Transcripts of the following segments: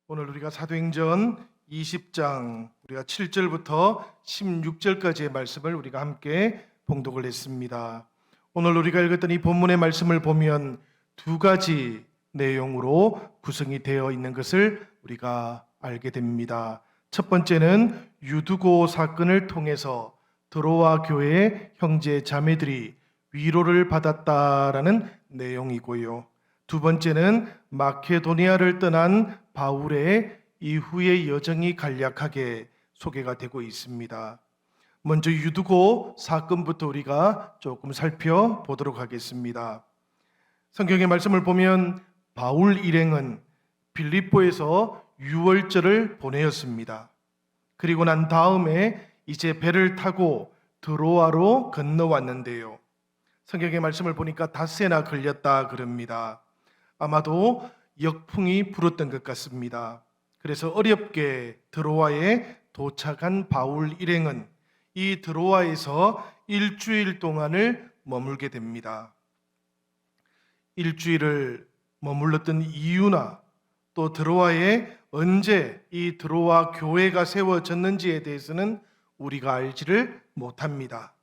오늘 우리가 사도행전 20장 우리가 7절부터 16절까지의 말씀을 우리가 함께 봉독을 했습니다. 오늘 우리가 읽었던 이 본문의 말씀을 보면 두 가지 내용으로 구성이 되어 있는 것을 우리가 알게 됩니다. 첫 번째는 유두고 사건을 통해서 드로아 교회의 형제 자매들이 위로를 받았다라는 내용이고요. 두 번째는 마케도니아를 떠난 바울의 이후의 여정이 간략하게 소개가 되고 있습니다. 먼저 유두고 사건부터 우리가 조금 살펴보도록 하겠습니다. 성경의 말씀을 보면 바울 일행은 빌립보에서 유월절을 보내었습니다. 그리고 난 다음에 이제 배를 타고 드로아로 건너왔는데요. 성경의 말씀을 보니까 닷새나 걸렸다 그럽니다. 아마도 역풍이 불었던 것 같습니다. 그래서 어렵게 드로아에 도착한 바울 일행은 이 드로아에서 일주일 동안을 머물게 됩니다. 일주일을 머물렀던 이유나 또 드로아에 언제 이 드로아 교회가 세워졌는지에 대해서는 우리가 알지를 못합니다.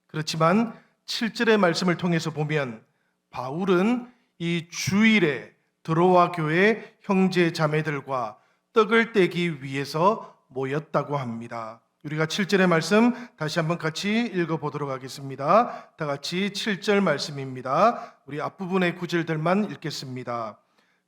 그렇지만 7절의 말씀을 통해서 보면 바울은 이 주일에 드로아 교회 형제 자매들과 떡을 떼기 위해서 모였다고 합니다. 우리가 7절의 말씀 다시 한번 같이 읽어보도록 하겠습니다. 다 같이 7절 말씀입니다. 우리 앞부분의 구절들만 읽겠습니다.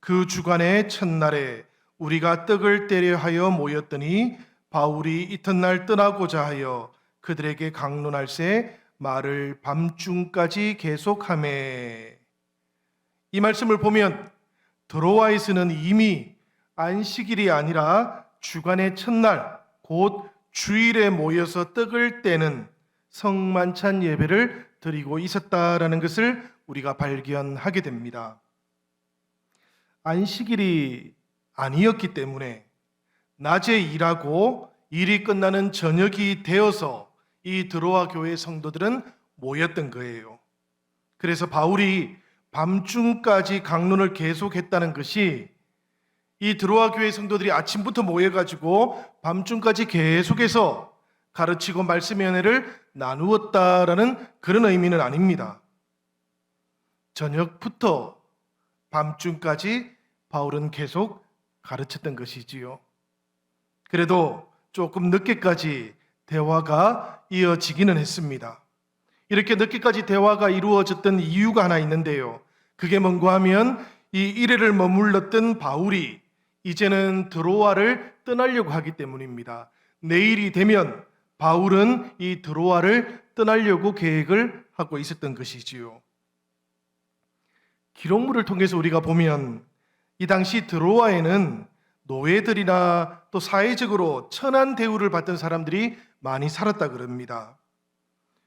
그 주간의 첫날에 우리가 떡을 떼려 하여 모였더니 바울이 이튿날 떠나고자 하여 그들에게 강론할새 말을 밤중까지 계속하매. 이 말씀을 보면 드로아에서는 이미 안식일이 아니라 주간의 첫날 곧 주일에 모여서 떡을 떼는 성만찬 예배를 드리고 있었다라는 것을 우리가 발견하게 됩니다. 안식일이 아니었기 때문에 낮에 일하고 일이 끝나는 저녁이 되어서 이 드로아 교회 성도들은 모였던 거예요. 그래서 바울이 밤중까지 강론을 계속했다는 것이 이 드로아 교회 성도들이 아침부터 모여가지고 밤중까지 계속해서 가르치고 말씀의 은혜를 나누었다라는 그런 의미는 아닙니다. 저녁부터 밤중까지 바울은 계속 가르쳤던 것이지요. 그래도 조금 늦게까지 대화가 이어지기는 했습니다. 이렇게 늦게까지 대화가 이루어졌던 이유가 하나 있는데요. 그게 뭔가 하면 이 일회를 머물렀던 바울이 이제는 드로아를 떠나려고 하기 때문입니다. 내일이 되면 바울은 이 드로아를 떠나려고 계획을 하고 있었던 것이지요. 기록물을 통해서 우리가 보면 이 당시 드로아에는 노예들이나 또 사회적으로 천한 대우를 받던 사람들이 많이 살았다 그럽니다.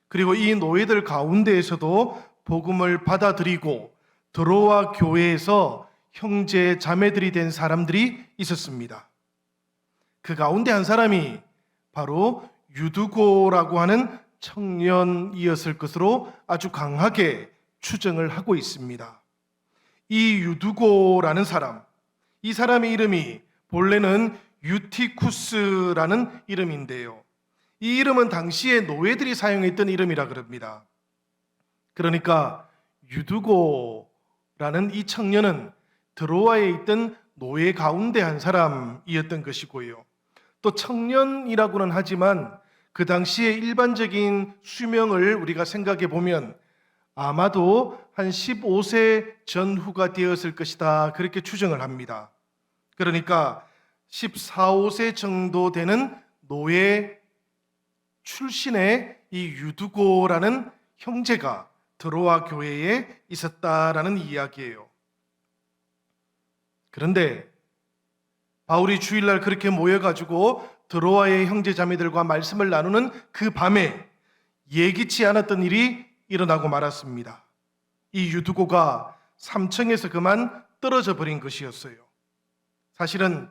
그리고 이 노예들 가운데에서도 복음을 받아들이고 드로아 교회에서 형제 자매들이 된 사람들이 있었습니다. 그 가운데 한 사람이 바로 유두고라고 하는 청년이었을 것으로 아주 강하게 추정을 하고 있습니다. 이 유두고라는 사람, 이 사람의 이름이 본래는 유티쿠스라는 이름인데요. 이 이름은 당시에 노예들이 사용했던 이름이라 그럽니다. 그러니까 유두고라는 이 청년은 드로아에 있던 노예 가운데 한 사람이었던 것이고요. 또 청년이라고는 하지만 그 당시의 일반적인 수명을 우리가 생각해 보면 아마도 한 15세 전후가 되었을 것이다, 그렇게 추정을 합니다. 그러니까 14, 15세 정도 되는 노예 출신의 이 유두고라는 형제가 드로아 교회에 있었다라는 이야기예요. 그런데 바울이 주일날 그렇게 모여가지고 드로아의 형제 자매들과 말씀을 나누는 그 밤에 예기치 않았던 일이 일어나고 말았습니다. 이 유두고가 삼청에서 그만 떨어져 버린 것이었어요. 사실은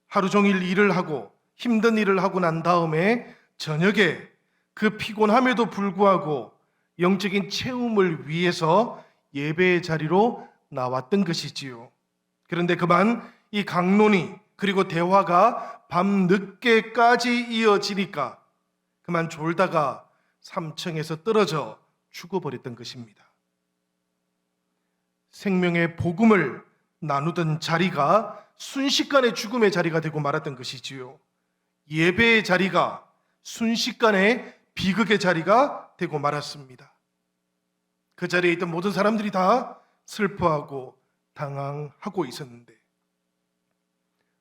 하루 종일 일을 하고 힘든 일을 하고 난 다음에 저녁에 그 피곤함에도 불구하고 영적인 체험을 위해서 예배의 자리로 나왔던 것이지요. 그런데 그만 이 강론이 그리고 대화가 밤 늦게까지 이어지니까 그만 졸다가 3층에서 떨어져 죽어버렸던 것입니다. 생명의 복음을 나누던 자리가 순식간에 죽음의 자리가 되고 말았던 것이지요. 예배의 자리가 순식간에 비극의 자리가 되고 말았습니다. 그 자리에 있던 모든 사람들이 다 슬퍼하고 당황하고 있었는데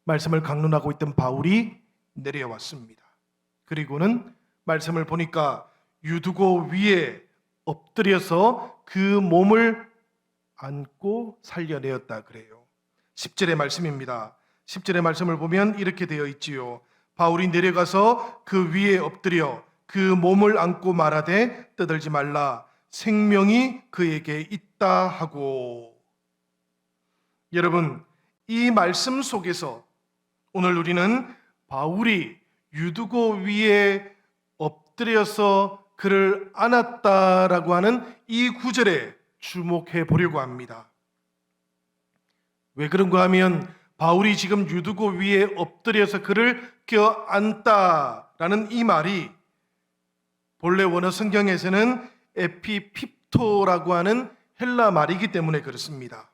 말씀을 강론하고 있던 바울이 내려왔습니다. 그리고는 말씀을 보니까 유두고 위에 엎드려서 그 몸을 안고 살려내었다 그래요. 10절의 말씀입니다. 10절의 말씀을 보면 이렇게 되어 있지요. 바울이 내려가서 그 위에 엎드려 그 몸을 안고 말하되 떠들지 말라, 생명이 그에게 있다 하고. 여러분, 이 말씀 속에서 오늘 우리는 바울이 유두고 위에 엎드려서 그를 안았다라고 하는 이 구절에 주목해 보려고 합니다. 왜 그런가 하면 바울이 지금 유두고 위에 엎드려서 그를 껴안다라는 이 말이 본래 원어 성경에서는 에피핍토라고 하는 헬라 말이기 때문에 그렇습니다.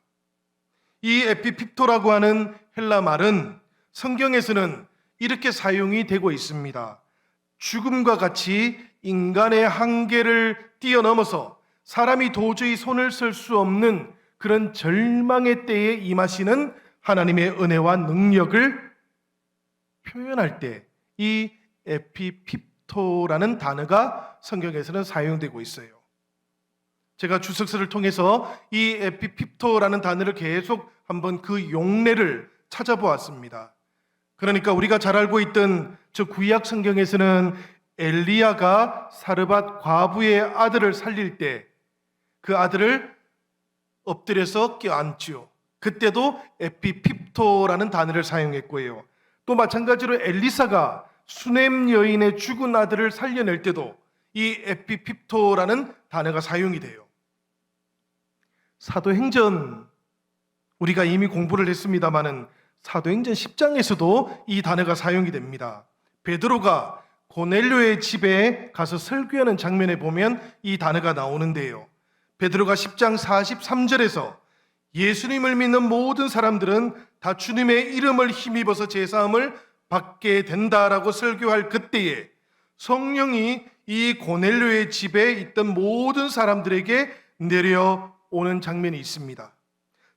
이 에피핍토라고 하는 헬라 말은 성경에서는 이렇게 사용이 되고 있습니다. 죽음과 같이 인간의 한계를 뛰어넘어서 사람이 도저히 손을 쓸 수 없는 그런 절망의 때에 임하시는 하나님의 은혜와 능력을 표현할 때 이 에피핍토라는 단어가 성경에서는 사용되고 있어요. 제가 주석서를 통해서 이 에피핍토라는 단어를 계속 한번 그 용례를 찾아보았습니다. 그러니까 우리가 잘 알고 있던 저 구약 성경에서는 엘리야가 사르밧 과부의 아들을 살릴 때 그 아들을 엎드려서 껴안지요. 그때도 에피핍토라는 단어를 사용했고요. 또 마찬가지로 엘리사가 수넴 여인의 죽은 아들을 살려낼 때도 이 에피핍토라는 단어가 사용이 돼요. 사도행전 우리가 이미 공부를 했습니다마는 사도행전 10장에서도 이 단어가 사용이 됩니다. 베드로가 고넬료의 집에 가서 설교하는 장면에 보면 이 단어가 나오는데요. 베드로가 10장 43절에서 예수님을 믿는 모든 사람들은 다 주님의 이름을 힘입어서 제사함을 받게 된다라고 설교할 그때에 성령이 이 고넬료의 집에 있던 모든 사람들에게 내려오는 장면이 있습니다.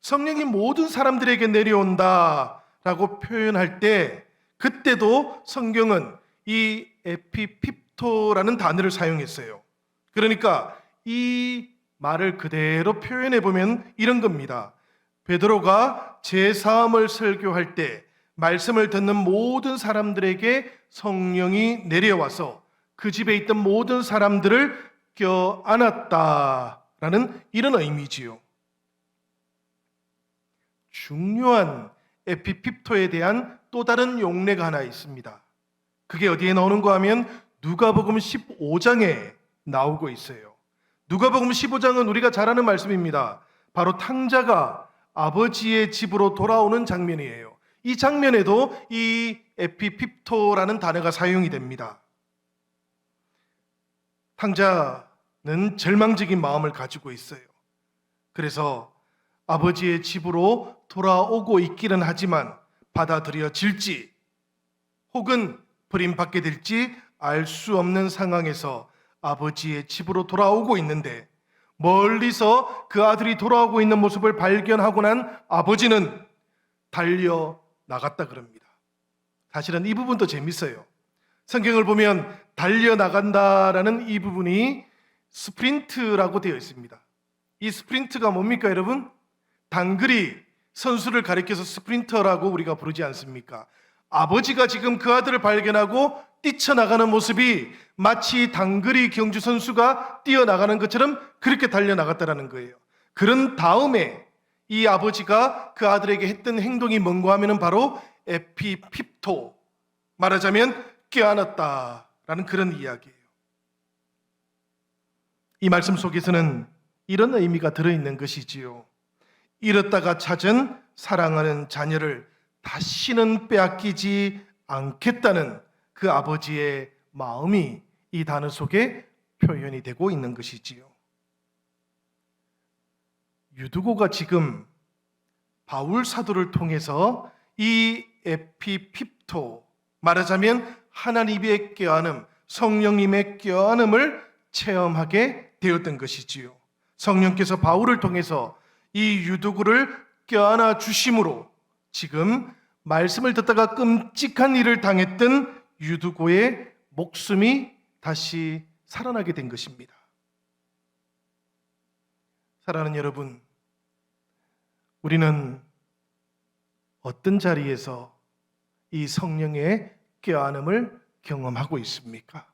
성령이 모든 사람들에게 내려온다라고 표현할 때 그때도 성경은 이 에피핍토라는 단어를 사용했어요. 그러니까 이 말을 그대로 표현해 보면 이런 겁니다. 베드로가 제사함을 설교할 때 말씀을 듣는 모든 사람들에게 성령이 내려와서 그 집에 있던 모든 사람들을 껴안았다라는 이런 의미지요. 중요한 에피핍토에 대한 또 다른 용례가 하나 있습니다. 그게 어디에 나오는가 하면 누가복음 15장에 나오고 있어요. 누가복음 15장은 우리가 잘 아는 말씀입니다. 바로 탕자가 아버지의 집으로 돌아오는 장면이에요. 이 장면에도 이 에피핍토라는 단어가 사용이 됩니다. 탕자는 절망적인 마음을 가지고 있어요. 그래서 아버지의 집으로 돌아오고 있기는 하지만 받아들여질지 혹은 버림받게 될지 알 수 없는 상황에서 아버지의 집으로 돌아오고 있는데 멀리서 그 아들이 돌아오고 있는 모습을 발견하고 난 아버지는 달려 나갔다 그럽니다. 사실은 이 부분도 재밌어요. 성경을 보면 달려 나간다라는 이 부분이 스프린트라고 되어 있습니다. 이 스프린트가 뭡니까 여러분? 단거리 선수를 가리켜서 스프린터라고 우리가 부르지 않습니까? 아버지가 지금 그 아들을 발견하고 뛰쳐나가는 모습이 마치 단거리 경주 선수가 뛰어나가는 것처럼 그렇게 달려나갔다는 거예요. 그런 다음에 이 아버지가 그 아들에게 했던 행동이 뭔가 하면 바로 에피핍토, 말하자면 껴안았다라는 그런 이야기예요. 이 말씀 속에서는 이런 의미가 들어있는 것이지요. 잃었다가 찾은 사랑하는 자녀를 다시는 빼앗기지 않겠다는 그 아버지의 마음이 이 단어 속에 표현이 되고 있는 것이지요. 유두고가 지금 바울 사도를 통해서 이 에피핍토, 말하자면 하나님의 껴안음, 성령님의 껴안음을 체험하게 되었던 것이지요. 성령께서 바울을 통해서 이 유두고를 껴안아 주심으로 지금 말씀을 듣다가 끔찍한 일을 당했던 유두고의 목숨이 다시 살아나게 된 것입니다. 사랑하는 여러분, 우리는 어떤 자리에서 이 성령의 껴안음을 경험하고 있습니까?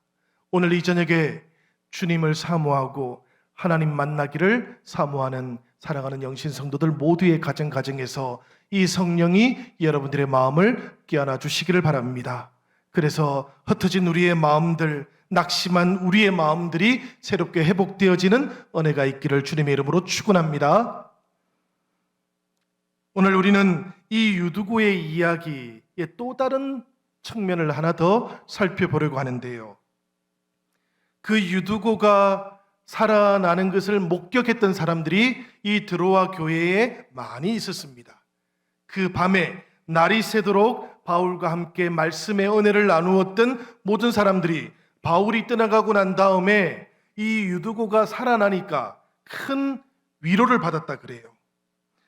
오늘 이 저녁에 주님을 사모하고 하나님 만나기를 사모하는 사랑하는 영신 성도들 모두의 가정에서 이 성령이 여러분들의 마음을 껴안아 주시기를 바랍니다. 그래서 흩어진 우리의 마음들, 낙심한 우리의 마음들이 새롭게 회복되어지는 은혜가 있기를 주님의 이름으로 축원합니다. 오늘 우리는 이 유두고의 이야기의 또 다른 측면을 하나 더 살펴보려고 하는데요. 그 유두고가 살아나는 것을 목격했던 사람들이 이 드로아 교회에 많이 있었습니다. 그 밤에 날이 새도록 바울과 함께 말씀의 은혜를 나누었던 모든 사람들이 바울이 떠나가고 난 다음에 이 유두고가 살아나니까 큰 위로를 받았다 그래요.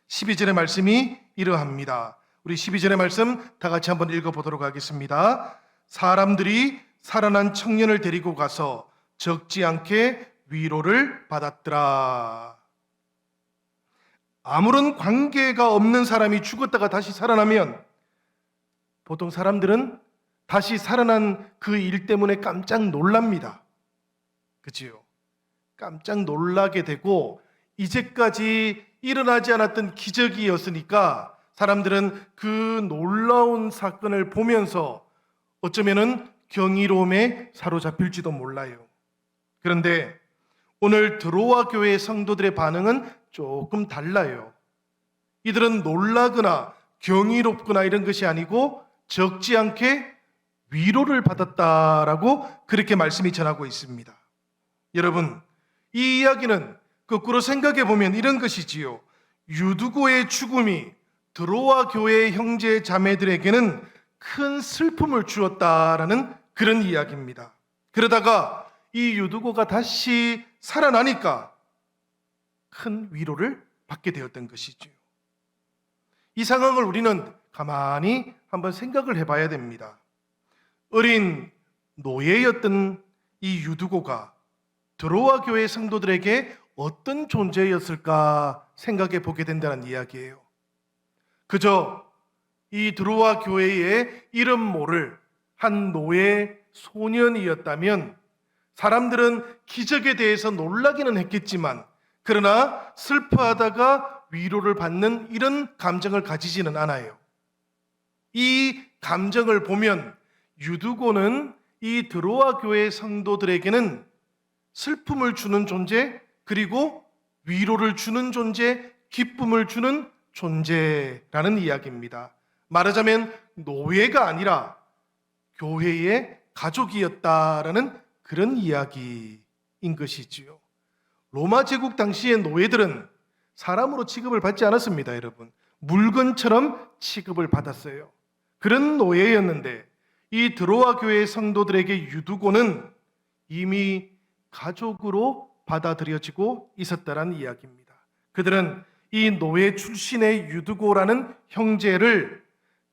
12절의 말씀이 이러합니다. 우리 12절의 말씀 다 같이 한번 읽어보도록 하겠습니다. 사람들이 살아난 청년을 데리고 가서 적지 않게 위로를 받았더라. 아무런 관계가 없는 사람이 죽었다가 다시 살아나면 보통 사람들은 다시 살아난 그 일 때문에 깜짝 놀랍니다. 그치요? 깜짝 놀라게 되고 이제까지 일어나지 않았던 기적이었으니까 사람들은 그 놀라운 사건을 보면서 어쩌면은 경이로움에 사로잡힐지도 몰라요. 그런데 오늘 드로아 교회 성도들의 반응은 조금 달라요. 이들은 놀라거나 경이롭거나 이런 것이 아니고 적지 않게 위로를 받았다라고 그렇게 말씀이 전하고 있습니다. 여러분, 이 이야기는 거꾸로 생각해 보면 이런 것이지요. 유두고의 죽음이 드로아 교회의 형제 자매들에게는 큰 슬픔을 주었다라는 그런 이야기입니다. 그러다가 이 유두고가 다시 살아나니까 큰 위로를 받게 되었던 것이지요. 이 상황을 우리는 가만히 한번 생각을 해봐야 됩니다. 어린 노예였던 이 유두고가 드로아 교회 성도들에게 어떤 존재였을까 생각해 보게 된다는 이야기예요. 그저 이 드로아 교회의 이름 모를 한 노예 소년이었다면 사람들은 기적에 대해서 놀라기는 했겠지만 그러나 슬퍼하다가 위로를 받는 이런 감정을 가지지는 않아요. 이 감정을 보면 유두고는 이 드로아 교회 성도들에게는 슬픔을 주는 존재, 그리고 위로를 주는 존재, 기쁨을 주는 존재라는 이야기입니다. 말하자면 노예가 아니라 교회의 가족이었다라는 그런 이야기인 것이지요. 로마 제국 당시의 노예들은 사람으로 취급을 받지 않았습니다, 여러분. 물건처럼 취급을 받았어요. 그런 노예였는데 이 드로아 교회 성도들에게 유두고는 이미 가족으로 받아들여지고 있었다는 이야기입니다. 그들은 이 노예 출신의 유두고라는 형제를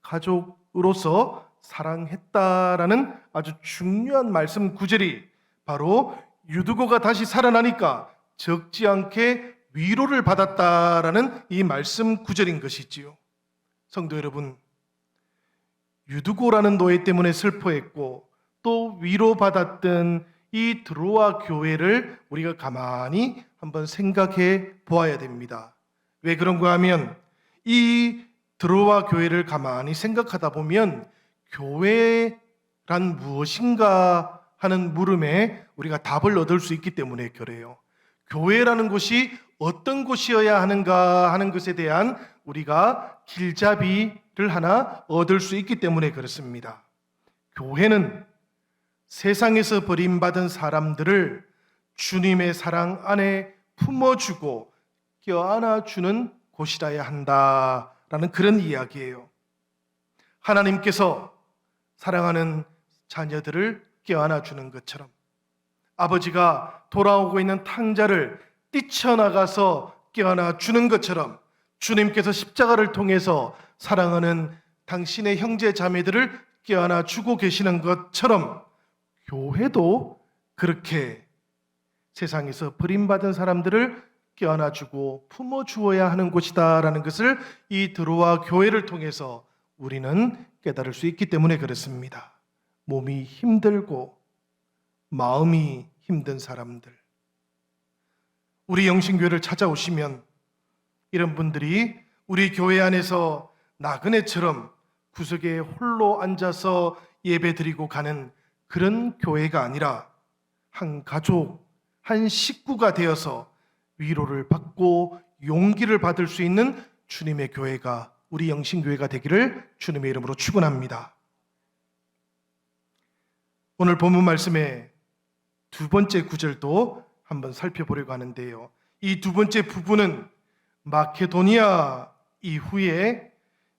가족으로서 사랑했다라는 아주 중요한 말씀 구절이 바로 유두고가 다시 살아나니까 적지 않게 위로를 받았다라는 이 말씀 구절인 것이지요. 성도 여러분, 유두고라는 노예 때문에 슬퍼했고 또 위로받았던 이 드로아 교회를 우리가 가만히 한번 생각해 보아야 됩니다. 왜 그런가 하면 이 드로아 교회를 가만히 생각하다 보면 교회란 무엇인가 하는 물음에 우리가 답을 얻을 수 있기 때문에 그래요. 교회라는 곳이 어떤 곳이어야 하는가 하는 것에 대한 우리가 길잡이를 하나 얻을 수 있기 때문에 그렇습니다. 교회는 세상에서 버림받은 사람들을 주님의 사랑 안에 품어주고 껴안아주는 곳이라야 한다라는 그런 이야기예요. 하나님께서 사랑하는 자녀들을 껴안아주는 것처럼 아버지가 돌아오고 있는 탕자를 뛰쳐나가서 껴안아주는 것처럼 주님께서 십자가를 통해서 사랑하는 당신의 형제 자매들을 껴안아주고 계시는 것처럼 교회도 그렇게 세상에서 버림받은 사람들을 껴안아주고 품어주어야 하는 곳이다라는 것을 이 드로아 교회를 통해서 우리는 깨달을 수 있기 때문에 그렇습니다. 몸이 힘들고 마음이 힘든 사람들, 우리 영신교회를 찾아오시면 이런 분들이 우리 교회 안에서 나그네처럼 구석에 홀로 앉아서 예배드리고 가는 그런 교회가 아니라 한 가족, 한 식구가 되어서 위로를 받고 용기를 받을 수 있는 주님의 교회가 우리 영신교회가 되기를 주님의 이름으로 축원합니다. 오늘 본문 말씀의 두 번째 구절도 한번 살펴보려고 하는데요. 이 두 번째 부분은 마케도니아 이후에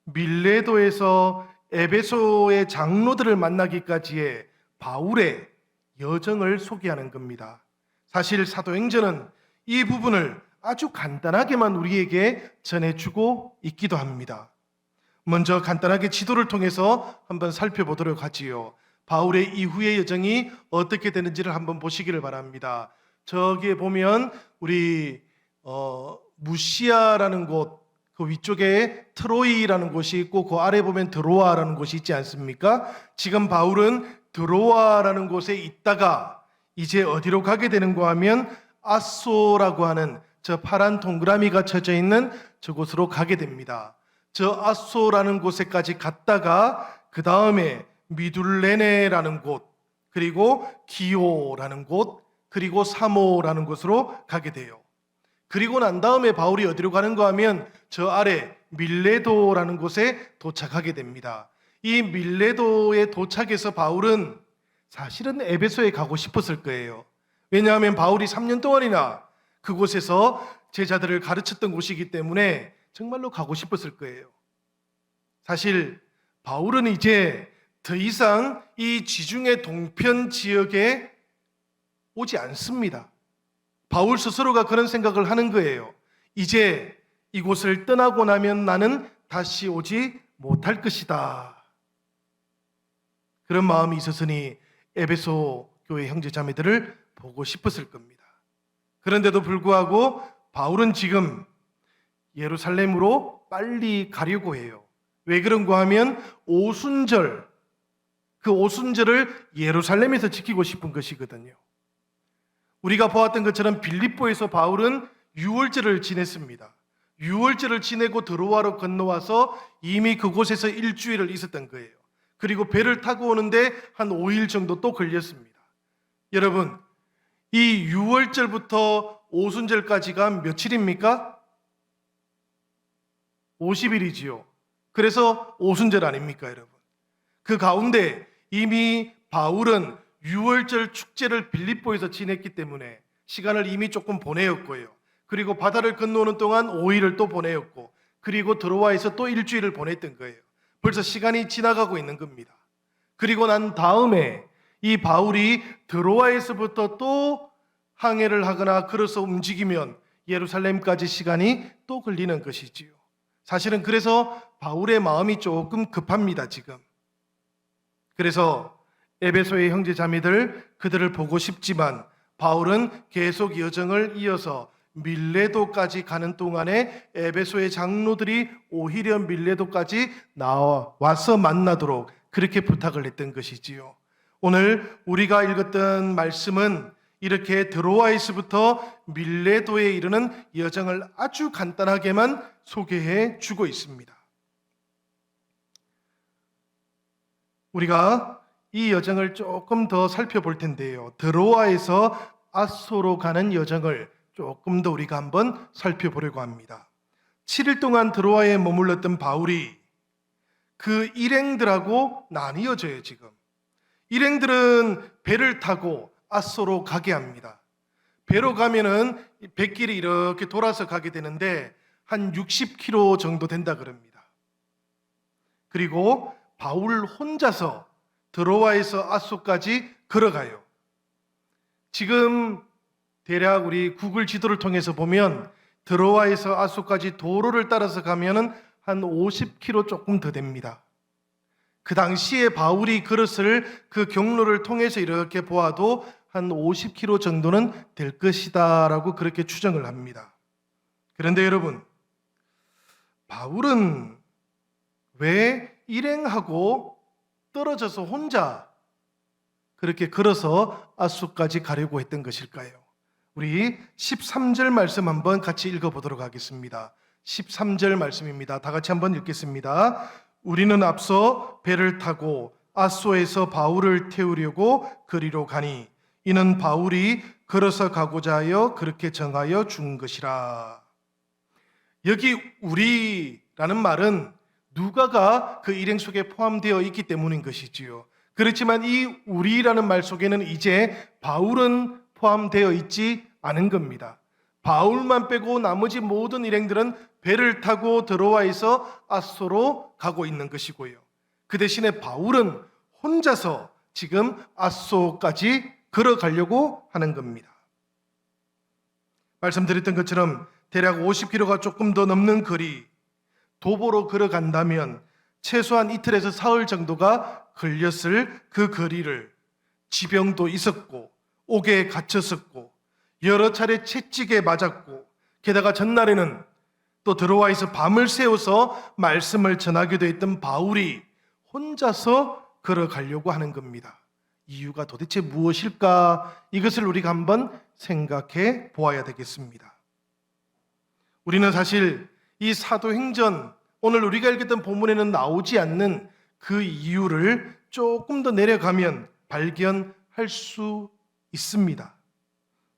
밀레도에서 에베소의 장로들을 만나기까지의 바울의 여정을 소개하는 겁니다. 사실 사도행전은 이 부분을 아주 간단하게만 우리에게 전해주고 있기도 합니다. 먼저 간단하게 지도를 통해서 한번 살펴보도록 하지요. 바울의 이후의 여정이 어떻게 되는지를 한번 보시기를 바랍니다. 저기에 보면 우리 무시아라는 곳, 그 위쪽에 트로이라는 곳이 있고 그 아래 보면 드로아라는 곳이 있지 않습니까? 지금 바울은 드로아라는 곳에 있다가 이제 어디로 가게 되는가 하면 아소라고 하는 저 파란 동그라미가 쳐져 있는 저곳으로 가게 됩니다. 저 아소라는 곳에까지 갔다가 그 다음에 미둘레네라는 곳, 그리고 기오라는 곳, 그리고 사모라는 곳으로 가게 돼요. 그리고 난 다음에 바울이 어디로 가는가 하면 저 아래 밀레도라는 곳에 도착하게 됩니다. 이 밀레도에 도착해서 바울은 사실은 에베소에 가고 싶었을 거예요. 왜냐하면 바울이 3년 동안이나 그곳에서 제자들을 가르쳤던 곳이기 때문에 정말로 가고 싶었을 거예요. 사실 바울은 이제 더 이상 이 지중해 동편 지역에 오지 않습니다. 바울 스스로가 그런 생각을 하는 거예요. 이제 이곳을 떠나고 나면 나는 다시 오지 못할 것이다. 그런 마음이 있었으니 에베소 교회 형제 자매들을 보고 싶었을 겁니다. 그런데도 불구하고 바울은 지금 예루살렘으로 빨리 가려고 해요. 왜 그런가 하면 오순절, 그 오순절을 예루살렘에서 지키고 싶은 것이거든요. 우리가 보았던 것처럼 빌립보에서 바울은 유월절을 지냈습니다. 유월절을 지내고 드로아로 건너와서 이미 그곳에서 일주일을 있었던 거예요. 그리고 배를 타고 오는데 한 5일 정도 또 걸렸습니다. 여러분, 이 유월절부터 오순절까지가 며칠입니까? 50일이지요. 그래서 오순절 아닙니까, 여러분? 그 가운데 이미 바울은 유월절 축제를 빌립보에서 지냈기 때문에 시간을 이미 조금 보내었고요. 그리고 바다를 건너오는 동안 5일을 또 보내었고, 그리고 드로아에서 또 일주일을 보냈던 거예요. 벌써 시간이 지나가고 있는 겁니다. 그리고 난 다음에 이 바울이 드로아에서부터 또 항해를 하거나 걸어서 움직이면 예루살렘까지 시간이 또 걸리는 것이지요. 사실은 그래서 바울의 마음이 조금 급합니다, 지금. 그래서 에베소의 형제 자매들, 그들을 보고 싶지만 바울은 계속 여정을 이어서 밀레도까지 가는 동안에 에베소의 장로들이 오히려 밀레도까지 나와서 만나도록 그렇게 부탁을 했던 것이지요. 오늘 우리가 읽었던 말씀은 이렇게 드로아에서부터 밀레도에 이르는 여정을 아주 간단하게만 소개해 주고 있습니다. 우리가 이 여정을 조금 더 살펴볼 텐데요. 드로아에서 아소로 가는 여정을 조금 더 우리가 한번 살펴보려고 합니다. 7일 동안 드로아에 머물렀던 바울이 그 일행들하고 나뉘어져요. 지금 일행들은 배를 타고 앗소로 가게 합니다. 배로 가면은 뱃길이 이렇게 돌아서 가게 되는데 한 60km 정도 된다 그럽니다. 그리고 바울 혼자서 드로아에서 앗소까지 걸어가요. 지금 대략 우리 구글 지도를 통해서 보면 드로아에서 앗소까지 도로를 따라서 가면은 한 50km 조금 더 됩니다. 그 당시에 바울이 걸었을 그 경로를 통해서 이렇게 보아도 한 50km 정도는 될 것이다라고 그렇게 추정을 합니다. 그런데 여러분, 바울은 왜 일행하고 떨어져서 혼자 그렇게 걸어서 앗소까지 가려고 했던 것일까요? 우리 13절 말씀 한번 같이 읽어보도록 하겠습니다. 13절 말씀입니다. 다 같이 한번 읽겠습니다. 우리는 앞서 배를 타고 앗소에서 바울을 태우려고 그리로 가니 이는 바울이 걸어서 가고자 하여 그렇게 정하여 준 것이라. 여기 우리라는 말은 누가가 그 일행 속에 포함되어 있기 때문인 것이지요. 그렇지만 이 우리라는 말 속에는 이제 바울은 포함되어 있지 않은 겁니다. 바울만 빼고 나머지 모든 일행들은 배를 타고 드로아에서 앗소로 가고 있는 것이고요. 그 대신에 바울은 혼자서 지금 앗소까지 걸어가려고 하는 겁니다. 말씀드렸던 것처럼 대략 50km가 조금 더 넘는 거리, 도보로 걸어간다면 최소한 이틀에서 사흘 정도가 걸렸을 그 거리를 지병도 있었고 옥에 갇혔었고 여러 차례 채찍에 맞았고 게다가 전날에는 또 드로아에서 밤을 새워서 말씀을 전하기도 했던 바울이 혼자서 걸어가려고 하는 겁니다. 이유가 도대체 무엇일까? 이것을 우리가 한번 생각해 보아야 되겠습니다. 우리는 사실 이 사도행전, 오늘 우리가 읽었던 본문에는 나오지 않는 그 이유를 조금 더 내려가면 발견할 수 있습니다.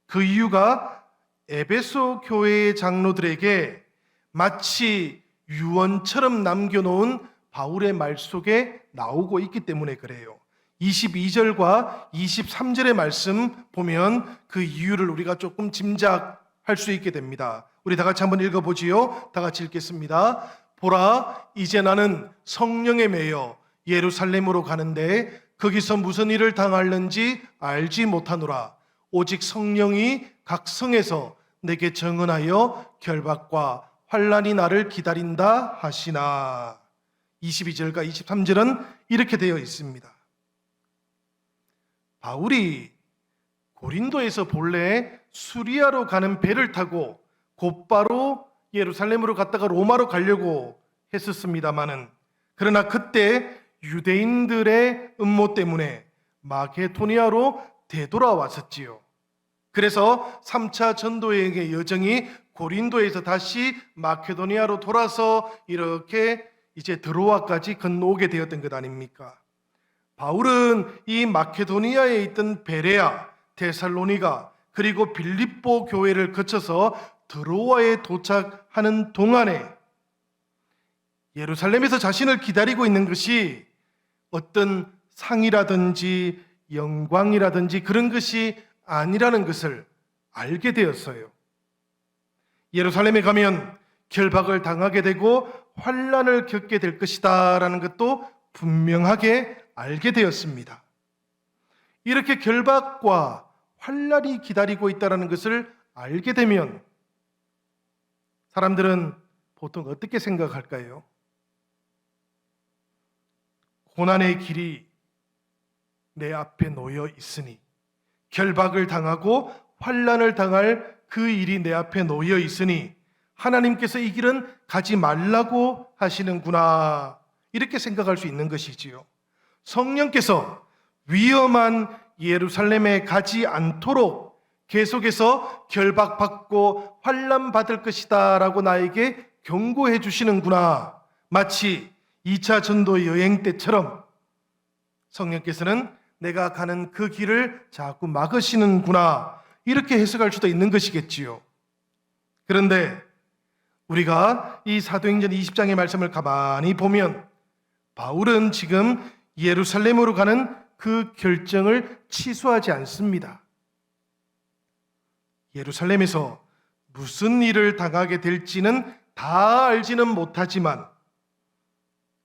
그 이유가 에베소 교회의 장로들에게 마치 유언처럼 남겨놓은 바울의 말 속에 나오고 있기 때문에 그래요. 22절과 23절의 말씀 보면 그 이유를 우리가 조금 짐작할 수 있게 됩니다. 우리 다 같이 한번 읽어보지요. 다 같이 읽겠습니다. 보라, 이제 나는 성령에 매여 예루살렘으로 가는데 거기서 무슨 일을 당할는지 알지 못하노라. 오직 성령이 각 성에서 내게 증언하여 결박과 환난이 나를 기다린다 하시나. 22절과 23절은 이렇게 되어 있습니다. 바울이 고린도에서 본래 수리아로 가는 배를 타고 곧바로 예루살렘으로 갔다가 로마로 가려고 했었습니다마는, 그러나 그때 유대인들의 음모 때문에 마게도니아로 되돌아왔었지요. 그래서 3차 전도여행의 여정이 고린도에서 다시 마케도니아로 돌아서 이렇게 이제 드로아까지 건너오게 되었던 것 아닙니까? 바울은 이 마케도니아에 있던 베레아, 데살로니가 그리고 빌립보 교회를 거쳐서 드로아에 도착하는 동안에 예루살렘에서 자신을 기다리고 있는 것이 어떤 상이라든지 영광이라든지 그런 것이 아니라는 것을 알게 되었어요. 예루살렘에 가면 결박을 당하게 되고 환난을 겪게 될 것이다라는 것도 분명하게 알게 되었습니다. 이렇게 결박과 환난이 기다리고 있다는 것을 알게 되면 사람들은 보통 어떻게 생각할까요? 고난의 길이 내 앞에 놓여 있으니, 결박을 당하고 환난을 당할 그 일이 내 앞에 놓여 있으니 하나님께서 이 길은 가지 말라고 하시는구나, 이렇게 생각할 수 있는 것이지요. 성령께서 위험한 예루살렘에 가지 않도록 계속해서 결박받고 환난받을 것이다 라고 나에게 경고해 주시는구나. 마치 2차 전도 여행 때처럼 성령께서는 내가 가는 그 길을 자꾸 막으시는구나, 이렇게 해석할 수도 있는 것이겠지요. 그런데 우리가 이 사도행전 20장의 말씀을 가만히 보면 바울은 지금 예루살렘으로 가는 그 결정을 취소하지 않습니다. 예루살렘에서 무슨 일을 당하게 될지는 다 알지는 못하지만,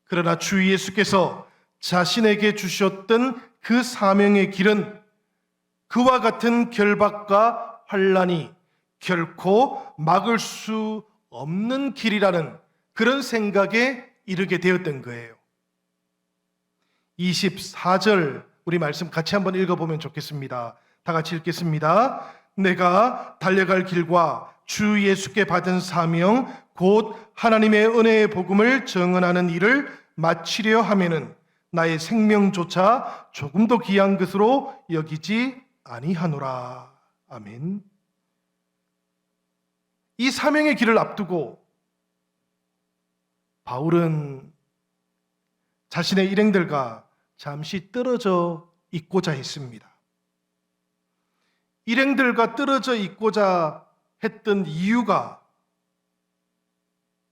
그러나 주 예수께서 자신에게 주셨던 그 사명의 길은 그와 같은 결박과 환난이 결코 막을 수 없는 길이라는 그런 생각에 이르게 되었던 거예요. 24절 우리 말씀 같이 한번 읽어보면 좋겠습니다. 다 같이 읽겠습니다. 내가 달려갈 길과 주 예수께 받은 사명 곧 하나님의 은혜의 복음을 증언하는 일을 마치려 하면은 나의 생명조차 조금도 귀한 것으로 여기지 아니하노라. 아멘. 이 사명의 길을 앞두고 바울은 자신의 일행들과 잠시 떨어져 있고자 했습니다. 일행들과 떨어져 있고자 했던 이유가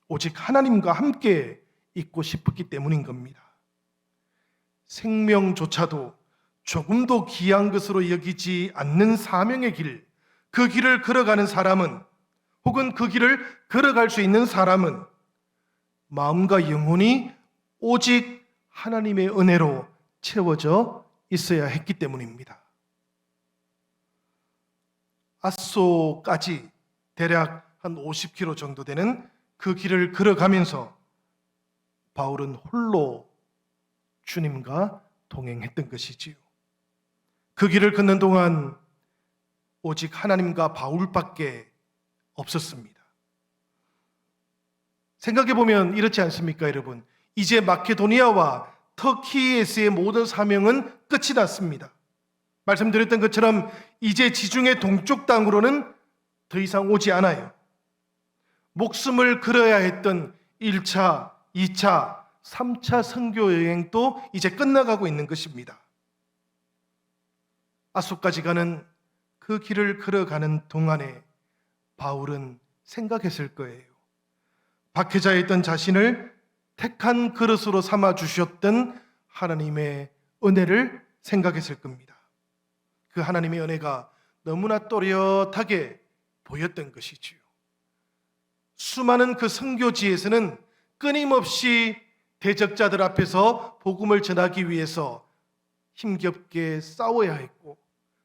오직 하나님과 함께 있고 싶었기 때문인 겁니다. 생명조차도 조금도 귀한 것으로 여기지 않는 사명의 길, 그 길을 걸어가는 사람은, 혹은 그 길을 걸어갈 수 있는 사람은 마음과 영혼이 오직 하나님의 은혜로 채워져 있어야 했기 때문입니다. 아소까지 대략 한 50km 정도 되는 그 길을 걸어가면서 바울은 홀로 주님과 동행했던 것이지요. 그 길을 걷는 동안 오직 하나님과 바울밖에 없었습니다. 생각해보면 이렇지 않습니까, 여러분? 이제 마케도니아와 터키에서의 모든 사명은 끝이 났습니다. 말씀드렸던 것처럼 이제 지중해 동쪽 땅으로는 더 이상 오지 않아요. 목숨을 걸어야 했던 1차, 2차, 3차 선교 여행도 이제 끝나가고 있는 것입니다. 아소까지 가는 그 길을 걸어가는 동안에 바울은 생각했을 거예요. 박해자에 있던 자신을 택한 그릇으로 삼아 주셨던 하나님의 은혜를 생각했을 겁니다. 그 하나님의 은혜가 너무나 또렷하게 보였던 것이지요. 수많은 그 선교지에서는 끊임없이 대적자들 앞에서 복음을 전하기 위해서 힘겹게 싸워야 했고,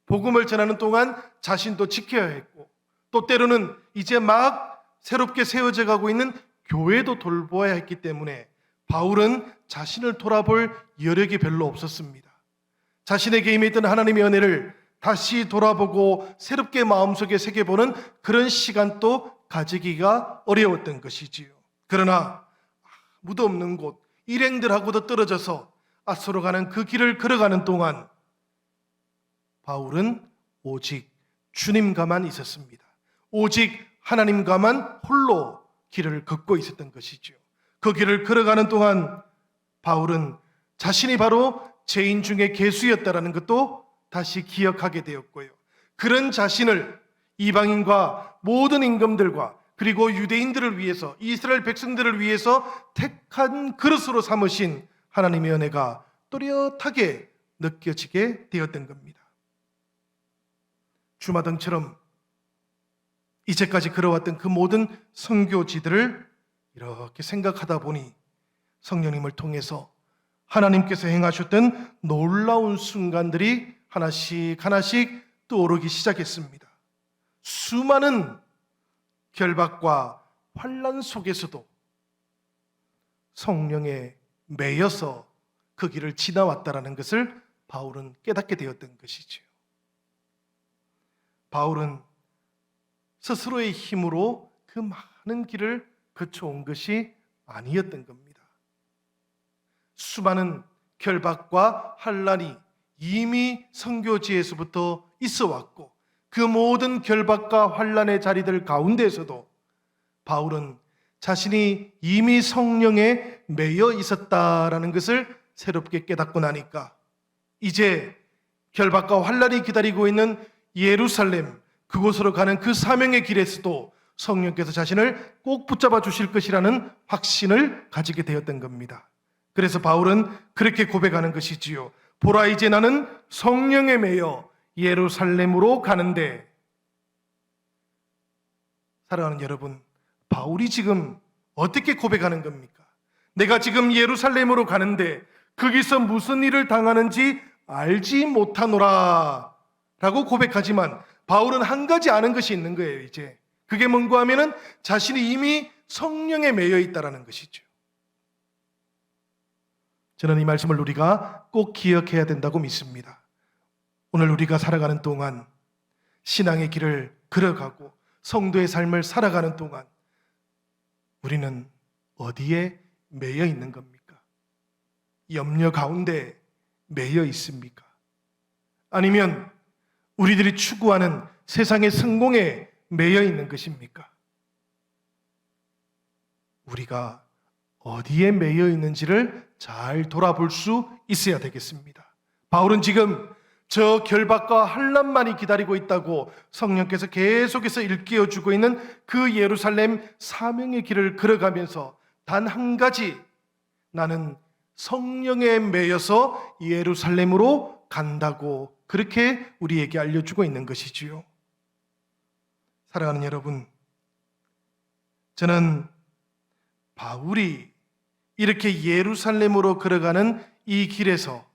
복음을 전하는 동안 자신도 지켜야 했고, 또 때로는 이제 막 새롭게 세워져 가고 있는 교회도 돌보아야 했기 때문에 바울은 자신을 돌아볼 여력이 별로 없었습니다. 자신에게 임했던 하나님의 은혜를 다시 돌아보고 새롭게 마음속에 새겨보는 그런 시간도 가지기가 어려웠던 것이지요. 그러나 아무도 없는 곳, 일행들하고도 떨어져서 아소로 가는 그 길을 걸어가는 동안 바울은 오직 주님과만 있었습니다. 오직 하나님과만 홀로 길을 걷고 있었던 것이죠. 그 길을 걸어가는 동안 바울은 자신이 바로 죄인 중에 괴수였다라는 것도 다시 기억하게 되었고요. 그런 자신을 이방인과 모든 임금들과 그리고 유대인들을 위해서, 이스라엘 백성들을 위해서 택한 그릇으로 삼으신 하나님의 은혜가 또렷하게 느껴지게 되었던 겁니다. 주마등처럼 이제까지 걸어왔던 그 모든 선교지들을 이렇게 생각하다 보니 성령님을 통해서 하나님께서 행하셨던 놀라운 순간들이 하나씩 하나씩 떠오르기 시작했습니다. 수많은 결박과 환난 속에서도 성령에 매여서 그 길을 지나왔다라는 것을 바울은 깨닫게 되었던 것이지요. 바울은 스스로의 힘으로 그 많은 길을 거쳐온 것이 아니었던 겁니다. 수많은 결박과 환난이 이미 선교지에서부터 있어 왔고, 그 모든 결박과 환난의 자리들 가운데에서도 바울은 자신이 이미 성령에 매여 있었다라는 것을 새롭게 깨닫고 나니까 이제 결박과 환난이 기다리고 있는 예루살렘, 그곳으로 가는 그 사명의 길에서도 성령께서 자신을 꼭 붙잡아 주실 것이라는 확신을 가지게 되었던 겁니다. 그래서 바울은 그렇게 고백하는 것이지요. 보라, 이제 나는 성령에 매여 예루살렘으로 가는데. 사랑하는 여러분, 바울이 지금 어떻게 고백하는 겁니까? 내가 지금 예루살렘으로 가는데 거기서 무슨 일을 당하는지 알지 못하노라 라고 고백하지만, 바울은 한 가지 아는 것이 있는 거예요. 이제 그게 뭔가 하면은 자신이 이미 성령에 매여 있다라는 것이죠. 저는 이 말씀을 우리가 꼭 기억해야 된다고 믿습니다. 오늘 우리가 살아가는 동안, 신앙의 길을 걸어가고 성도의 삶을 살아가는 동안 우리는 어디에 매여 있는 겁니까? 염려 가운데 매여 있습니까? 아니면 우리들이 추구하는 세상의 성공에 매여 있는 것입니까? 우리가 어디에 매여 있는지를 잘 돌아볼 수 있어야 되겠습니다. 바울은 지금 저 결박과 환난만이 기다리고 있다고 성령께서 계속해서 일깨워 주고 있는 그 예루살렘 사명의 길을 걸어가면서 단 한 가지, 나는 성령에 매여서 예루살렘으로 간다고 그렇게 우리에게 알려주고 있는 것이지요. 사랑하는 여러분, 저는 바울이 이렇게 예루살렘으로 걸어가는 이 길에서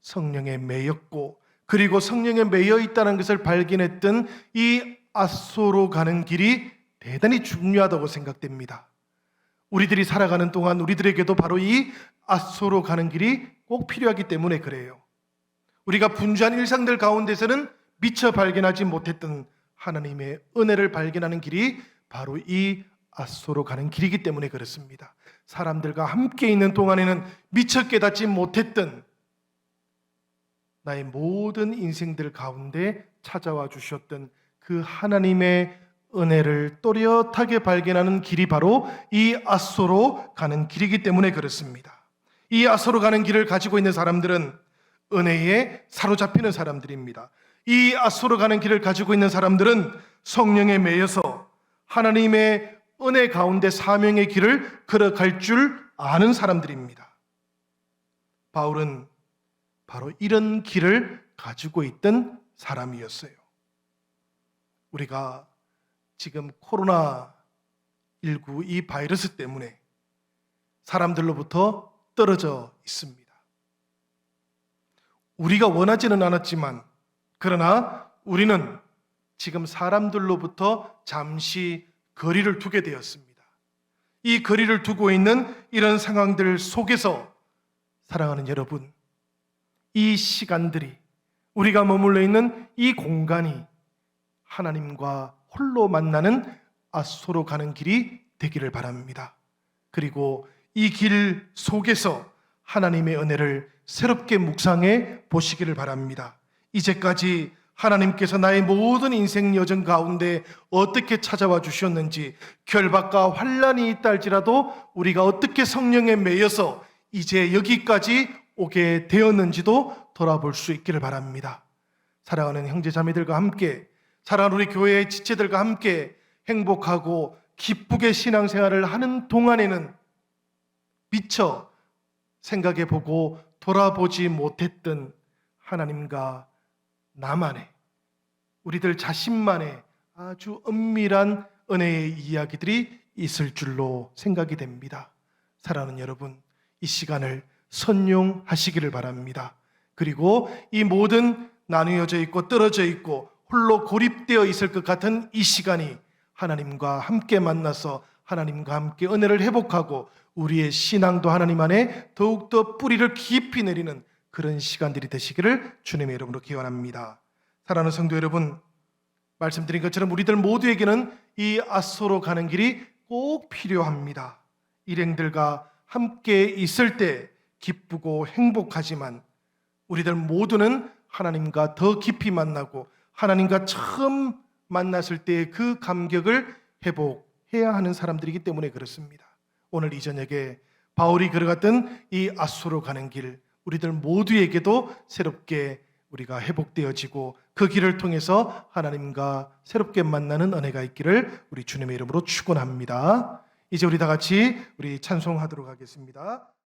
성령에 매였고, 그리고 성령에 매여 있다는 것을 발견했던 이 앗소로 가는 길이 대단히 중요하다고 생각됩니다. 우리들이 살아가는 동안 우리들에게도 바로 이 앗소로 가는 길이 꼭 필요하기 때문에 그래요. 우리가 분주한 일상들 가운데서는 미처 발견하지 못했던 하나님의 은혜를 발견하는 길이 바로 이 앗소로 가는 길이기 때문에 그렇습니다. 사람들과 함께 있는 동안에는 미처 깨닫지 못했던 나의 모든 인생들 가운데 찾아와 주셨던 그 하나님의 은혜를 또렷하게 발견하는 길이 바로 이 앗소로 가는 길이기 때문에 그렇습니다. 이 앗소로 가는 길을 가지고 있는 사람들은 은혜에 사로잡히는 사람들입니다. 이 앗소로 가는 길을 가지고 있는 사람들은 성령에 매여서 하나님의 은혜 가운데 사명의 길을 걸어갈 줄 아는 사람들입니다. 바울은 바로 이런 길을 가지고 있던 사람이었어요. 우리가 지금 코로나19 이 바이러스 때문에 사람들로부터 떨어져 있습니다. 우리가 원하지는 않았지만, 그러나 우리는 지금 사람들로부터 잠시 거리를 두게 되었습니다. 이 거리를 두고 있는 이런 상황들 속에서 사랑하는 여러분, 이 시간들이, 우리가 머물러 있는 이 공간이 하나님과 홀로 만나는 앗소로 가는 길이 되기를 바랍니다. 그리고 이 길 속에서 하나님의 은혜를 새롭게 묵상해 보시기를 바랍니다. 이제까지 하나님께서 나의 모든 인생 여정 가운데 어떻게 찾아와 주셨는지, 결박과 환난이 있다 할지라도 우리가 어떻게 성령에 매여서 이제 여기까지 오게 되었는지도 돌아볼 수 있기를 바랍니다. 사랑하는 형제 자매들과 함께, 사랑하는 우리 교회의 지체들과 함께 행복하고 기쁘게 신앙생활을 하는 동안에는 미처 생각해보고 돌아보지 못했던 하나님과 나만의, 우리들 자신만의 아주 은밀한 은혜의 이야기들이 있을 줄로 생각이 됩니다. 사랑하는 여러분, 이 시간을 선용하시기를 바랍니다. 그리고 이 모든 나누어져 있고 떨어져 있고 홀로 고립되어 있을 것 같은 이 시간이 하나님과 함께 만나서 하나님과 함께 은혜를 회복하고 우리의 신앙도 하나님 안에 더욱더 뿌리를 깊이 내리는 그런 시간들이 되시기를 주님의 이름으로 기원합니다. 사랑하는 성도 여러분, 말씀드린 것처럼 우리들 모두에게는 이 앗소로 가는 길이 꼭 필요합니다. 일행들과 함께 있을 때 기쁘고 행복하지만 우리들 모두는 하나님과 더 깊이 만나고 하나님과 처음 만났을 때의 그 감격을 회복해야 하는 사람들이기 때문에 그렇습니다. 오늘 이 저녁에 바울이 걸어갔던 이 앗소로 가는 길, 우리들 모두에게도 새롭게 우리가 회복되어지고 그 길을 통해서 하나님과 새롭게 만나는 은혜가 있기를 우리 주님의 이름으로 축원합니다. 이제 우리 다 같이 우리 찬송하도록 하겠습니다.